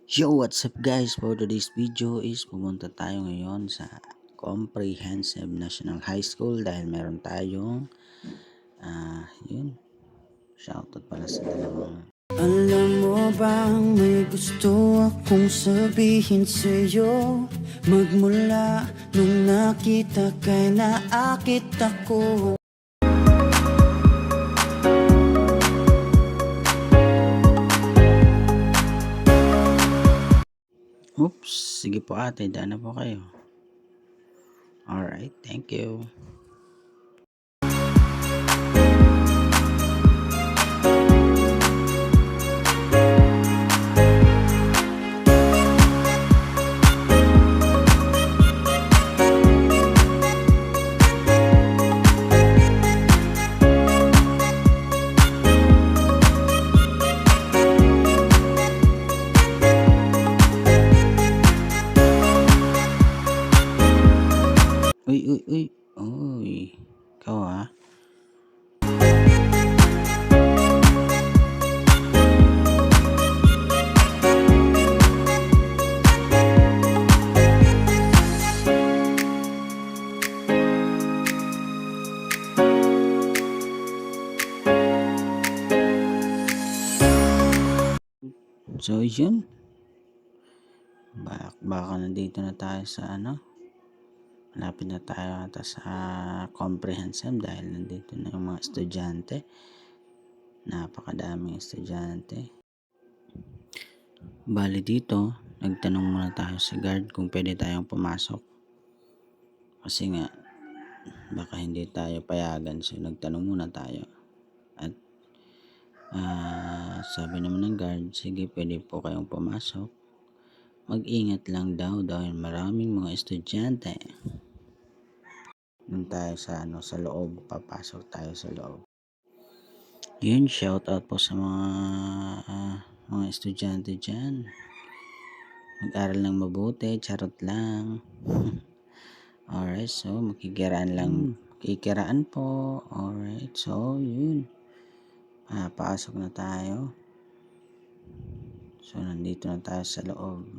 Yo, what's up guys? For today's video is pumunta tayo ngayon sa Comprehensive National High School dahil meron tayong yun, shoutout pala sa dalawang. Alam mo bang may gusto akong sabihin sa'yo? Magmula nung nakita kay naakit ako. Oops, sige po ate, daan na po kayo. Alright, thank you. Uy. Ikaw ah. So yun. Baka nandito na tayo sa malapit na tayo ata sa comprehensive dahil nandito na yung mga estudyante. Napakadaming estudyante. Bali dito, nagtanong muna tayo sa guard kung pwede tayong pumasok. Kasi nga, baka hindi tayo payagan. So nagtanong muna tayo. At sabi naman ng guard, sige pwede po kayong pumasok. Mag-ingat lang daw dahil maraming mga estudyante. Doon tayo sa loob, papasok tayo sa loob. Yun, shout out po sa mga estudyante dyan. Mag-aral ng mabuti, charot lang. Alright, so makikiraan po. Alright, so yun. Pasok na tayo. So nandito na tayo sa loob.